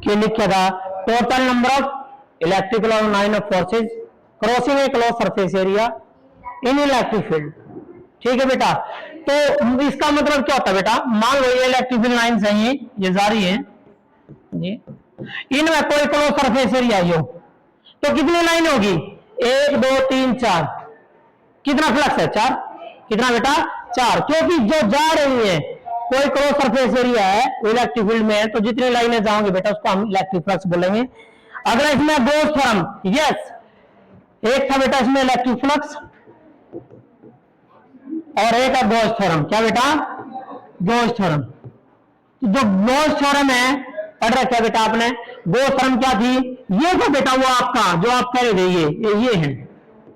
क्या लिखा था, total number of electrical line of forces crossing A close surface area in electric field. ठीक है बेटा, तो इसका मतलब क्या होता है बेटा, मान लो ये इलेक्ट्रिक फील्ड लाइन है, ये जारी है, इनमें कोई क्लोज सरफेस एरिया हो, तो कितनी लाइन होगी 1 2 3 4, कितना फ्लक्स है 4, कितना बेटा 4, क्योंकि जो जा रही है कोई क्लोज सरफेस एरिया है इलेक्ट्रिक फील्ड में है, तो जितनी लाइनें जाओगे बेटा उसको हम इलेक्ट्रिक फ्लक्स बोलेंगे। अगर इसमें गोस थ्योरम, यस एक था बेटा इसमें इलेक्ट्रिक फ्लक्स, और एक है गोस थ्योरम, क्या बेटा गोस थ्योरम। जो गोस थ्योरम है पढ़ रखा बेटा आपने, गोस थ्योरम क्या थी, ये था बेटा वो आपका जो आप कह रहे थे, ये है,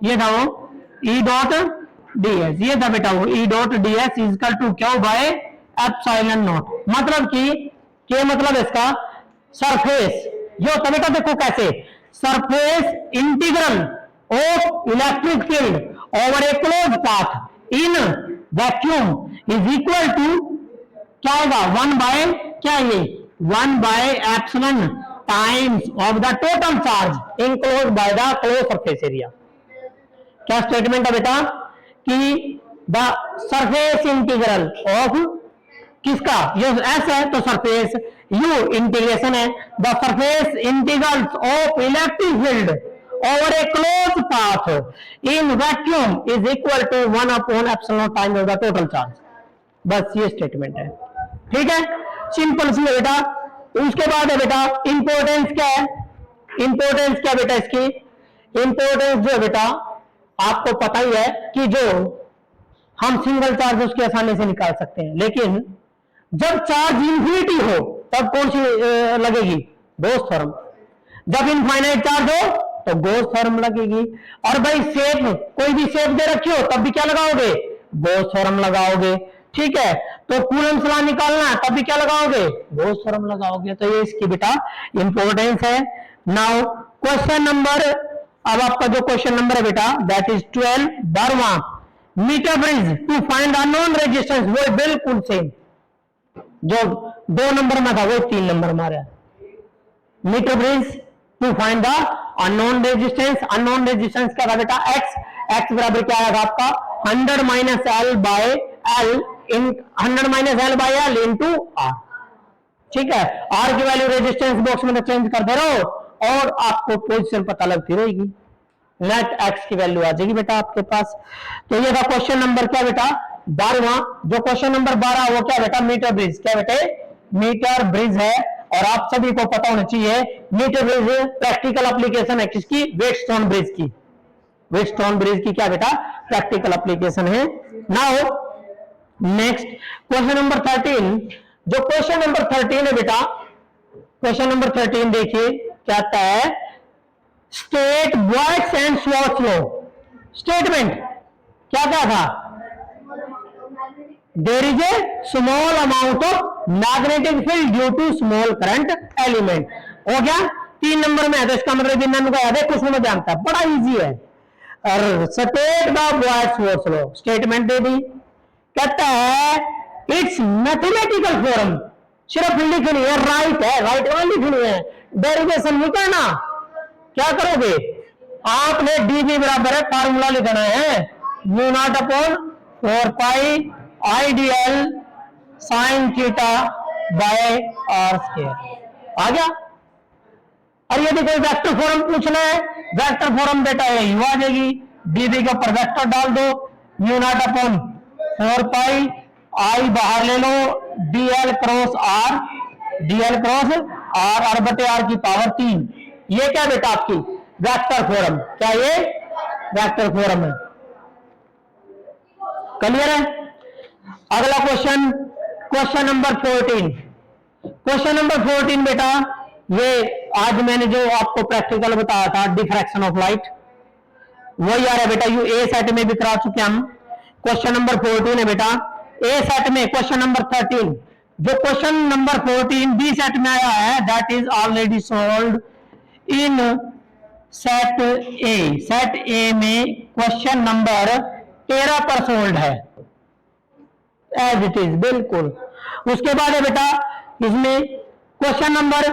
ये था वो E डॉट ds, ये था बेटा वो E dot ds equal to Q by epsilon not. मतलब कि क्या मतलब इसका, सरफेस ये होता बेटा, देखो कैसे, surface integral of electric field over a close path in vacuum is equal to क्या होगा 1 बाय क्या, ये 1 by epsilon times of the total charge enclosed by the close surface area. क्या स्टेटमेंट है बेटा कि द सरफेस इंटीग्रल ऑफ किसका, ये एस है तो सरफेस, यू इंटीग्रेशन है, the surface integrals of electric field over a close path in vacuum is equal to 1/एप्सिलॉन time of the total charge. बस ये स्टेटमेंट है, ठीक है, सिंपल सी है बेटा। उसके बाद है बेटा इंपोर्टेंस क्या है, इंपोर्टेंस क्या बेटा इसकी, इंपोर्टेंस जो है बेटा आपको पता ही है कि जो हम सिंगल चार्ज उसकी आसानी से निकाल सकते हैं, लेकिन जब चार्ज इंफिनिटी हो तब कौन सी लगेगी? Gauss theorem. जब इनफाइनाइट चार्ज हो तो गॉस थ्योरम लगेगी। और भाई शेप, कोई भी शेप दे रखी हो तब भी क्या लगाओगे? गॉस थ्योरम लगाओगे। ठीक है, तो कूलम्ब लॉ निकालना है तब भी क्या लगाओगे? गॉस थ्योरम लगाओगे। तो ये इसकी बेटा इंपॉर्टेंस है। नाउ क्वेश्चन नंबर, अब आपका जो क्वेश्चन नंबर है बेटा दैट इज 12, 12वां, metre bridge to find unknown resistance. वो बिल्कुल सेम जो 2 नंबर में था वो 3 नंबर में आ रहा है। Meter bridge to find the unknown resistance. Unknown resistance क्या था बेटा? एक्स। एक्स बराबर क्या आएगा आपका? 100 minus L by L in 100 minus L by L into R. ठीक है, आर की वैल्यू रेजिस्टेंस बॉक्स में तो चेंज कर दे रहे हो और आपको पोजीशन पता लगती रहेगी, नेट एक्स की वैल्यू आ जाएगी बेटा आपके पास। तो ये था क्वेश्चन नंबर क्या बेटा? 12वां। जो क्वेश्चन नंबर 12 वो क्या बेटा? Meter bridge. क्या बेटे? मीटर ब्रिज है। और आप सभी को पता होना चाहिए मीटर ब्रिज प्रैक्टिकल एप्लीकेशन है किसकी? वेटस्टोन ब्रिज की। वेटस्टोन ब्रिज की क्या बेटा? प्रैक्टिकल एप्लीकेशन है। Now next question number 13। जो क्वेश्चन नंबर 13 है बेटा, क्वेश्चन नंबर 13 देखिए क्या आता है? स्टेट बॉयक्स एंड स्वार्ट्ज लॉ। स्टेटमेंट क्या क्या था? There is a small amount of magnetic field due to small current element. हो गया? 3 नंबर में है तो इसका मतलब जिन को याद है कुछ में जानता है, बड़ा इजी है। और स्टेट द बॉयक्स स्वार्ट्ज लॉ, स्टेटमेंट दे दी। कहता है इट्स मैथमेटिकल फॉर्म, सिर्फ लिखनी है, राइट है, राइट में लिखनी है, डेरिवेशन नहीं करना। क्या करोगे? आपने डीबी बराबर है फार्मूला लिखना है, mu naught upon 4 pi IDL sine theta by R square. आ गया? और यदि कोई वेक्टर फॉर्म पूछना है, वेक्टर फॉर्म बेटा यही आ जाएगी, डीबी के ऊपर वेक्टर डाल दो, mu naught upon 4 pi I बाहर ले लो, DL cross R, DL cross R, R बटे आर की पावर 3। ये क्या बेटा? आपकी वेक्टर फॉर्म। क्या ये वेक्टर फॉर्म है? क्लियर है? अगला question, question number 14। Question number 14 बेटा, ये आज मैंने जो आपको प्रैक्टिकल बताया था डिफ्रैक्शन ऑफ लाइट, वही आ रहा है बेटा। यू ए सेट में भी करा चुके हम। क्वेश्चन नंबर 14 है बेटा ए सेट में। क्वेश्चन नंबर 13, जो क्वेश्चन नंबर 14 बी सेट में आया है that is already solved in set A. Set ए में क्वेश्चन नंबर 13 पर सोल्ड है एज इट इज, बिल्कुल। उसके बाद है बेटा इसमें क्वेश्चन नंबर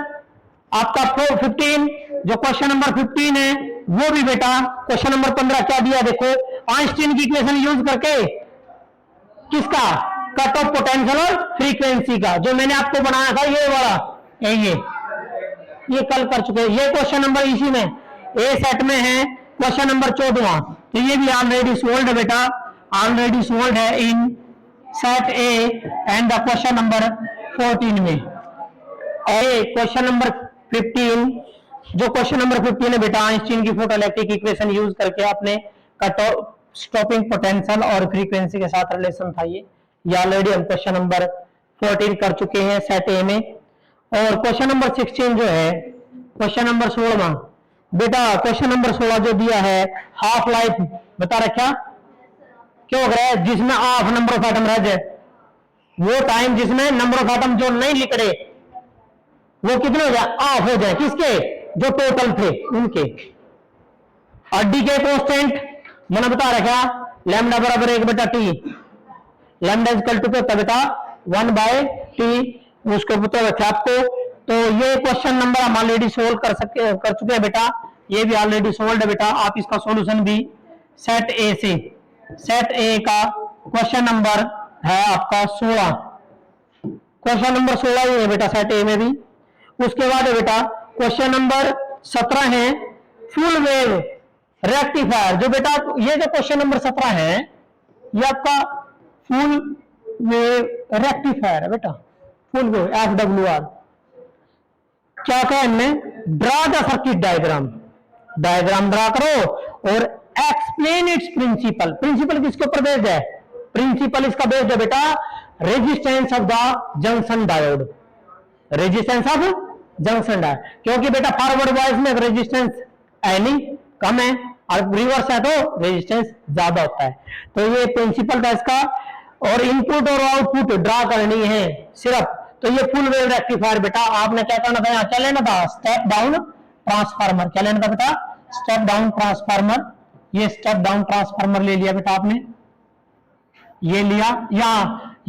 आपका 15, जो क्वेश्चन नंबर 15 है वो भी बेटा क्वेश्चन नंबर 15 क्या दिया देखो, आइंस्टीन की इक्वेशन यूज करके किसका? कट ऑफ पोटेंशियल और फ्रीक्वेंसी का, जो मैंने आपको बनाया था ये वाला, ये कल कर चुके हैं। ये क्वेश्चन नंबर इसी में ए सेट में है, क्वेश्चन नंबर 14। तो ये भी ऑलरेडी सोल्ड है बेटा, ऑलरेडी सोल्ड है इन set A and the question number 14 में। और क्वेश्चन नंबर 15, जो क्वेश्चन नंबर 15 है बेटा आइंस्टीन की फोटोइलेक्ट्रिक इक्वेशन यूज करके आपने कट ऑफ स्टॉपिंग पोटेंशियल और फ्रीक्वेंसी के साथ रिलेशन था ये ऑलरेडी हम क्वेश्चन नंबर 14 कर चुके हैं सेट ए में। और क्वेश्चन नंबर 16 जो है, क्वेश्चन नंबर 16 बेटा, क्वेश्चन नंबर 16 जो दिया है हाफ लाइफ बता रखा क्यों हो रहा है, जिसमें हाफ नंबर ऑफ एटम रह जाए, वो टाइम जिसमें नंबर ऑफ एटम जो नहीं लिख रहे वो कितने हो जाए? ऑफ हो जाए। किसके? जो टोटल थे उनके। और डी के कॉन्स्टेंट मैंने बता रखा लैम्डा बराबर 1/t, लैम्डा इक्वल टू क्या बेटा 1/t, उसको पता रखा आपको। तो ये क्वेश्चन नंबर हम ऑलरेडी सोल्व कर चुके हैं बेटा, ये भी ऑलरेडी सोल्व है बेटा। आप इसका सॉल्यूशन भी सेट ए से, सेट ए का क्वेश्चन नंबर है आपका 16, क्वेश्चन नंबर 16 ही है बेटा सेट ए में भी। उसके बाद है बेटा क्वेश्चन नंबर 17 है फुल वेव रेक्टिफायर। जो बेटा ये जो क्वेश्चन नंबर 17 है ये आपका फुल वेव रेक्टिफायर है बेटा, फुल वेव FWR। क्या क्या इनमें? Draw the circuit diagram, diagram draw करो और एक्सप्लेन इट्स प्रिंसिपल। प्रिंसिपल किसके ऊपर बेस्ड है? प्रिंसिपल इसका बेस्ड है बेटा resistance of the junction diode. Resistance of junction diode, क्योंकि बेटा फॉरवर्ड वाइज में रेजिस्टेंस एनी कम है और रिवर्स है तो रेजिस्टेंस ज्यादा होता है। तो ये प्रिंसिपल था इसका। और इनपुट और आउटपुट ड्रा करनी है सिर्फ। तो ये फुल वेव रेक्टिफायर बेटा आपने क्या करना था, यहाँ क्या लेना था, स्टेप डाउन ट्रांसफार्मर। क्या लेना था बेटा? Step down transformer. ये स्टेप डाउन ट्रांसफार्मर ले लिया बेटा आपने, ये लिया। या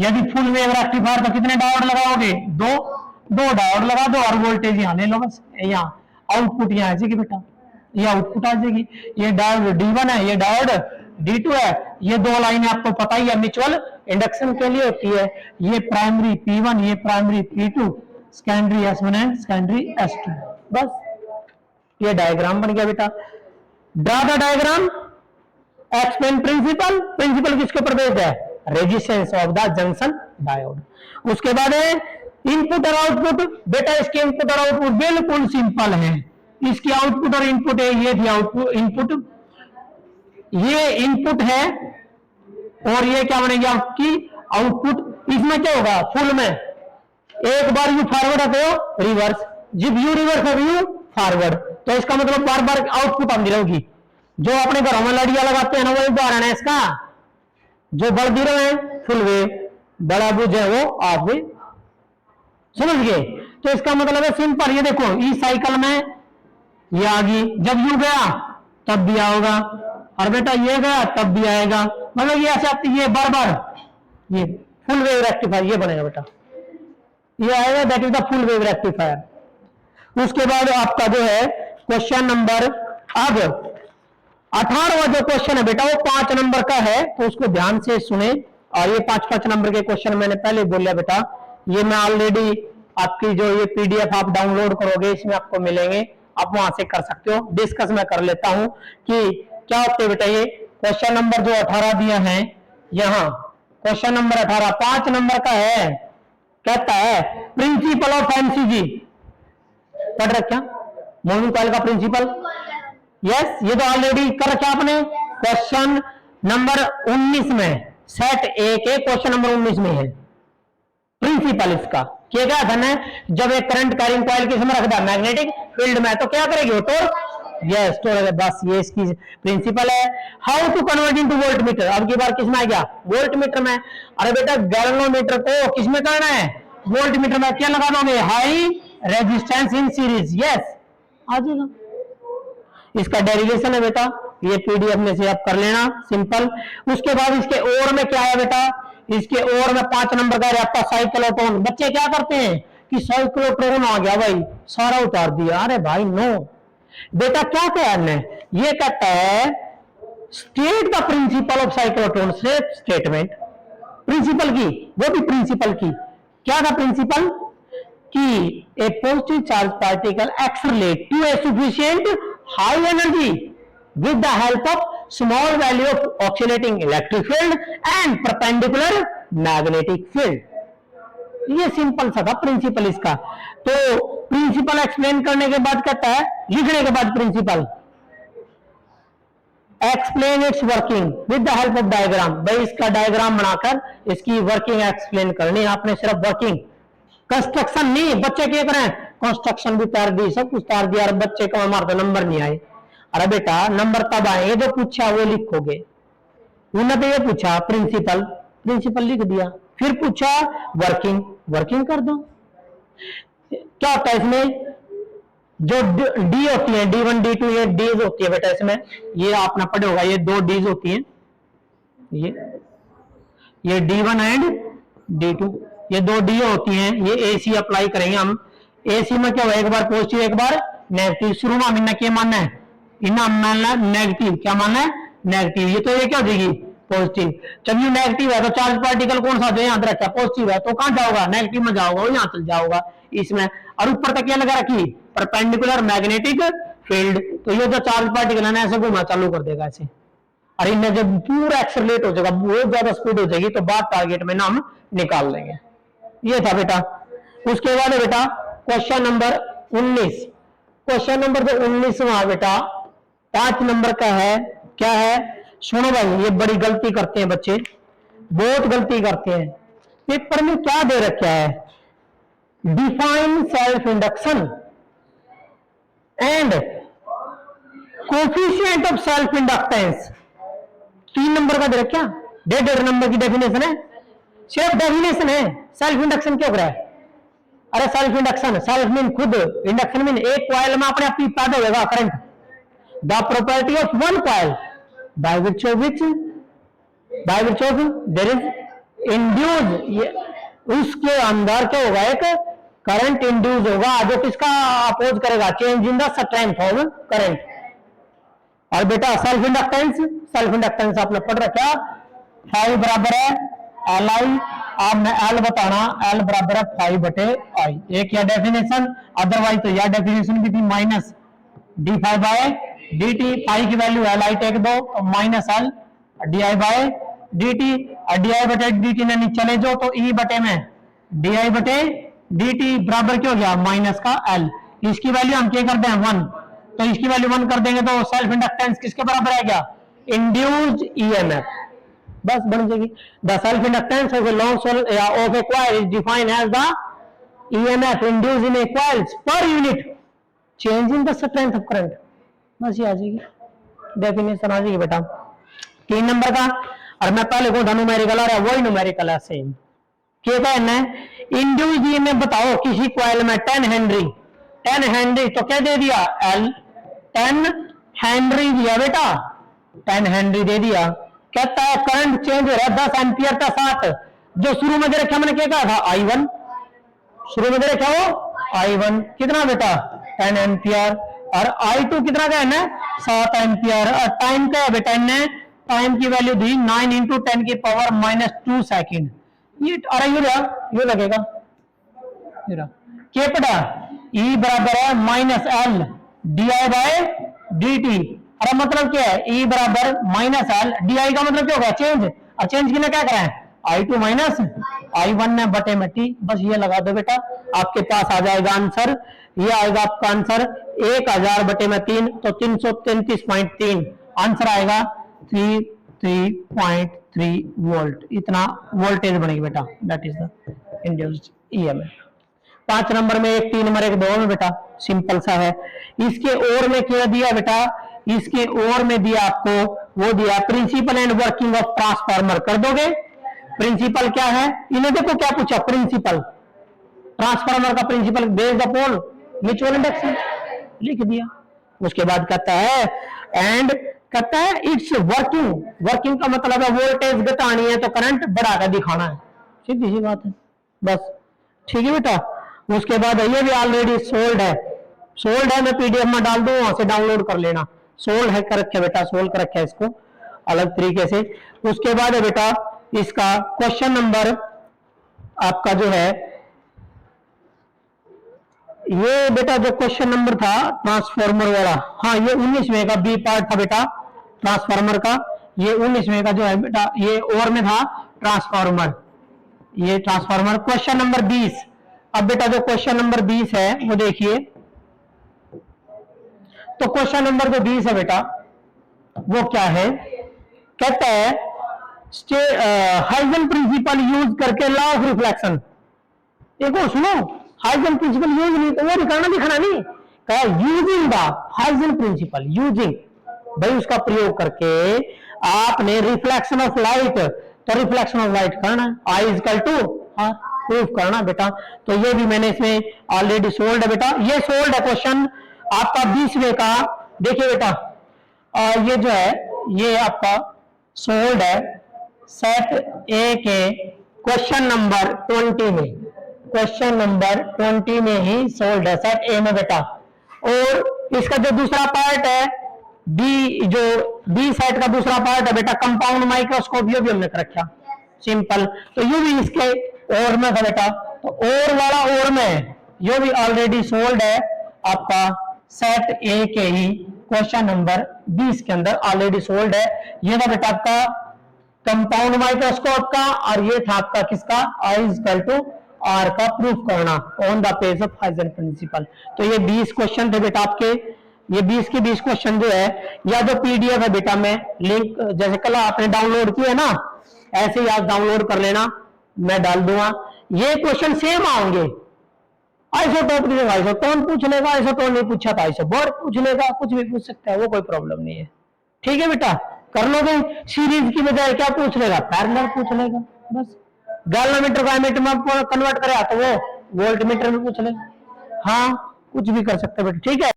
यदि फुल वेव रेक्टिफायर तो कितने डायोड लगाओगे? दो डायोड लगा दो और वोल्टेज यहाँ ले लो बस। यहाँ आउटपुट यहाँ आ जाएगी बेटा, ये आउटपुट आ जाएगी। ये डायोड D1 है, ये डायोड D2 है। ये दो लाइनें आपको पता ही है म्यूचुअल इंडक्शन के लिए होती है। ये प्राइमरी P1, ये primary P2, secondary S1 and secondary S2। बस ये डायग्राम बन गया बेटा। Draw the diagram, explain principle. Principle किसके ऊपर बेस्ड है? Resistance of the junction diode. उसके बाद है इनपुट और आउटपुट। बेटा इसके इनपुट और आउटपुट बिल्कुल सिंपल है। इसकी आउटपुट और इनपुट है, ये थी आउटपुट इनपुट, ये इनपुट है और ये क्या बनेगी आपकी आउटपुट। इसमें क्या होगा? फुल में एक बार यू फॉरवर्ड है तो रिवर्स, जब यू रिवर्स है यू फॉरवर्ड। तो इसका मतलब बार बार आउटपुट आती रहेगी। जो अपने घरों में लड़ियां लगाते हैं ना वही उदाहरण है इसका। जो बड़ धीरे है फुल वेव, बड़ा बुझ है वो आप भी समझ गए। तो इसका मतलब है सिंपल। ये देखो इस साइकिल में ये आ गई, जब यू गया तब भी आओगा, और बेटा ये गया तब भी आएगा। मतलब ये ऐसे आती है बार बार। ये फुल वेव रेक्टिफायर ये बनेगा बेटा, ये आएगा, that is the full wave rectifier. उसके बाद आपका जो है क्वेश्चन नंबर, अब 18वां जो क्वेश्चन है बेटा वो 5 नंबर का है, तो उसको ध्यान से सुने। और ये 5-5 नंबर के क्वेश्चन मैंने पहले बोला बेटा, ये मैं ऑलरेडी आपकी जो ये पीडीएफ आप डाउनलोड करोगे इसमें आपको मिलेंगे, आप वहां से कर सकते हो। डिस्कस मैं कर लेता हूं कि क्या होते बेटा। ये क्वेश्चन नंबर जो 18 दिया है, यहाँ क्वेश्चन नंबर 18 5 नंबर का है। कहता है प्रिंसिपल ऑफ एमसीजी, पढ़ रखा मूविंग कॉइल का प्रिंसिपल। यस, ये तो ऑलरेडी कर रखा आपने क्वेश्चन नंबर 19 में, सेट ए के क्वेश्चन नंबर 19 में है प्रिंसिपल इसका। क्या क्या करना है? जब एक करंट कैरिंग कॉइल किसमें रख दिया? मैग्नेटिक फील्ड में, तो क्या करेगी वो? तो यस तो बस ये इसकी प्रिंसिपल है। How to convert into voltmeter, अब की बार किसमें आ गया? वोल्ट मीटर में। अरे बेटा गैल्वेनोमीटर को किसमें करना है? वोल्ट मीटर में। क्या लगा दोगे? High resistance in series. Yes आ जाएगा। इसका डेरिवेशन है बेटा, ये पीडीएफ में से आप कर लेना सिंपल। उसके बाद इसके और में क्या है बेटा? इसके और में 5 नंबर का है आपका साइक्लोट्रॉन। बच्चे क्या करते हैं कि साइक्लोट्रॉन आ गया भाई, सारा उतार दिया। अरे भाई नो बेटा, क्या कहना है? ये कहता है state the principle of cyclotron. Statement principle की, वो भी प्रिंसिपल की। क्या था प्रिंसिपल? कि a positive charge particle accelerate to a sufficient high energy with the help of small value of oscillating electric field and perpendicular magnetic field. ये simple सा था प्रिंसिपल इसका। तो प्रिंसिपल एक्सप्लेन करने के बाद कहता है, लिखने के बाद principle explain its working with the help of diagram. भाई इसका डायग्राम बनाकर इसकी वर्किंग एक्सप्लेन करनी है आपने, सिर्फ वर्किंग, कंस्ट्रक्शन नहीं। बच्चे क्या करें? कंस्ट्रक्शन भी तार दी, सब कुछ तार दिया, और बच्चे को हमारे तो नंबर नहीं आए। अरे बेटा नंबर तब आएंगे जो पूछा वो लिखोगे। उन्होंने तो ये पूछा प्रिंसिपल, प्रिंसिपल लिख दिया, फिर पूछा वर्किंग, वर्किंग कर दो। क्या होता है इसमें? जो डी होती है D1 D2 ये डीज होती है बेटा इसमें, ये आपने पढ़े होगा, ये 2 डीज होती हैं, ये D1 एंड D2, ये 2 डी होती हैं। ये एसी अप्लाई करेंगे हम। एसी में क्या होगा? एक बार पॉजिटिव एक बार नेगेटिव। शुरू में हमने क्या मानना है? इन्हें मानना नेगेटिव। क्या मानना है? नेगेटिव। ये तो ये क्या हो जाएगी? पॉजिटिव। जब ये नेगेटिव है तो चार्ज पार्टिकल कौन सा जो यहाँ रखा? पॉजिटिव है, तो कहां जाओगा? नेगेटिव में जाओगा, यहाँ चल जाओगा इसमें। और ऊपर तक क्या लगा रखी? Perpendicular magnetic field. तो ये जो चार्ज पार्टिकल है ना ऐसे घूमना चालू कर देगा ऐसे, और इनमें जब पूरा एक्सेलरेट हो जाएगा, बहुत ज्यादा स्पीड हो जाएगी, तो बाद टारगेट में ना हम निकाल लेंगे। ये था बेटा। उसके बाद बेटा क्वेश्चन नंबर 19। क्वेश्चन नंबर जो 19वां बेटा 5 नंबर का है। क्या है, सुनो भाई, ये बड़ी गलती करते हैं बच्चे, बहुत गलती करते हैं। पेपर में क्या दे रखा है, define self induction and coefficient of self inductance, 3 number का दे रखा, 1.5 नंबर की डेफिनेशन है, सिर्फ डेफिनेशन है। सेल्फ इंडक्शन क्यों करा है, अरे सेल्फ इंडक्शन, सेल्फ मीन खुद, इंडक्शन मीन एक कॉइल में अपने आप ही पैदा होगा current, the property of one coil by which there is induce, उसके अंदर क्या होगा, एक करंट इंड्यूस होगा जो किसका अपोज करेगा, change in the strength of current. और बेटा सेल्फ इंडक्टेंस आपने पढ़ रखा, फाई बराबर है एल आई, अब मैं एल बताना, एल बराबर है फाई बटे आई, एक या डेफिनेशन, अदरवाइज तो यह डेफिनेशन भी थी, minus d phi by d t, phi की वैल्यू एल आई टेक दो, minus L d I by d t, d I बटे डी टी ने नीचे ले जाओ तो ई बटे में डी आई बटे डी टी बराबर क्या हो गया, माइनस का एल, इसकी वैल्यू हम क्या करते हैं 1, तो इसकी वैल्यू 1 कर देंगे तो सेल्फ इंडक्टेंस किसके बराबर है, क्या इंड्यूस्ड ईएमएफ, बस बन जाएगी। The self inductance of a long cell of a coil is defined as the EMF induced in a coil per unit change in the strength of current, बस ये आ जाएगी, डेफिनेशन आ जाएगी बेटा 3 नंबर का। और मैं पहले कौन सा न्यूमेरिकल आ रहा है, वही न्यूमेरिकल है सेम, क्या कहना है, इंड्यूस्ड ईएमएफ बताओ किसी कॉइल में 10 हेनरी, 10 हेनरी तो क्या दे दिया एल, 10 हेनरी दिया बेटा, 10 हेनरी दे दिया, कहता है करंट चेंज हो रहा है 10 एम्पियर का साथ, जो शुरू में दे रखा मैंने क्या कहा था I1, शुरू में दे रखा वो I1 कितना बेटा 10 एम्पियर, और I2 कितना का है ना 7 एम्पियर, और टाइम क्या है बेटा, ने टाइम की वैल्यू दी 9 इंटू 10 की पावर -2 सेकेंड, ये अरे ये लगेगा क्या पड़ा, E बराबर है minus L d I by d t, अरे मतलब क्या है, E बराबर माइनस एल डी आई का मतलब क्या होगा चेंज, और चेंज किने क्या करा है I2 माइनस I1 ने बटे में टी, बस ये लगा दो बेटा, आपके पास आ जाएगा आंसर, ये आएगा आपका आंसर 1000 बटे में 3 तो 333.3, आंसर आएगा 3.3 वोल्ट, इतना वोल्टेज बनेगी बेटा, that is the induced EMF. 5 number में एक 3 नंबर एक 2 में बेटा, सिंपल सा है। इसके और में क्या दिया बेटा, इसके और में दिया आपको, वो दिया principle and working of transformer, कर दोगे, प्रिंसिपल क्या है, इन्हें देखो क्या पूछा, प्रिंसिपल ट्रांसफार्मर का principle based upon mutual induction, लिख दिया। उसके बाद कहता है एंड कहता है इट्स वर्किंग, वर्किंग का मतलब है वोल्टेज घटानी है तो करंट बढ़ा कर दिखाना है, सीधी सी बात है, बस ठीक है बेटा। उसके बाद ये भी ऑलरेडी सोल्ड है, सोल्ड है, मैं पीडीएफ में डाल दूं, वहां से डाउनलोड कर लेना, सोल्ड है कर रखे बेटा, सोल्व कर रखा है इसको अलग तरीके से। उसके बाद है बेटा इसका क्वेश्चन नंबर आपका जो है, ये बेटा जो क्वेश्चन नंबर था ट्रांसफार्मर वाला, हाँ ये 19वें का बी पार्ट था बेटा ट्रांसफार्मर का, ये 19वें का जो है बेटा ये और में था ट्रांसफार्मर, ये ट्रांसफार्मर क्वेश्चन नंबर 20। अब बेटा जो क्वेश्चन नंबर 20 है वो देखिए, तो क्वेश्चन नंबर जो 20 है बेटा वो क्या है, कहता है हाइजन प्रिंसिपल यूज करके लॉ ऑफ रिफ्लेक्शन, एक और सुनो, हाइजन प्रिंसिपल यूज नहीं तो वो दिखाना दिखाना नहीं, कहा using the Huygens principle, using भाई उसका प्रयोग करके आपने रिफ्लेक्शन ऑफ लाइट, तो रिफ्लेक्शन ऑफ लाइट करना है, I equal to R proof करना बेटा। तो ये भी मैंने इसमें ऑलरेडी सोल्ड है बेटा, ये सोल्ड है क्वेश्चन आपका 20वें का। देखिए बेटा ये जो है ये आपका सोल्ड है सेट ए के क्वेश्चन नंबर 20 में, क्वेश्चन नंबर 20 में ही सोल्ड है सेट ए में बेटा। और इसका जो दूसरा पार्ट है बी, जो बी सेट का दूसरा पार्ट है बेटा कंपाउंड माइक्रोस्कोप, ये भी हमने कर रखा सिंपल, तो ये भी इसके और में था बेटा, तो और वाला और में ये भी ऑलरेडी सोल्ड है आपका सेट ए के ही क्वेश्चन नंबर 20 के अंदर ऑलरेडी सोल्ड है। ये था बेटा आपका कंपाउंड माइक्रोस्कोप का, और ये था आपका किसका आई इक्वल टू आर का प्रूफ करना on the base of Huygens principle. तो ये 20 क्वेश्चन थे बेटा आपके, ये 20 के 20 क्वेश्चन जो है, या जो पीडीएफ है बेटा, मैं लिंक जैसे कल आपने डाउनलोड किया ना, ऐसे ही आप डाउनलोड कर लेना, मैं डाल दूंगा। ये क्वेश्चन सेम आएंगे, आइसोटोप की जगह आइसोटोन पूछ लेगा, आइसोटोन नहीं पूछा था आइसोबोर पूछ लेगा, कुछ भी पूछ सकता है, वो कोई प्रॉब्लम नहीं है। ठीक है बेटा, कर लोगे। सीरीज की बजाय क्या पूछ लेगा, पैरेलल पूछ लेगा, बस। गैल्वामीटर को एमीटर में कन्वर्ट करे तो वो वोल्टमीटर में पूछ लेगा। हाँ, कुछ भी कर सकते हैं बेटा, ठीक है।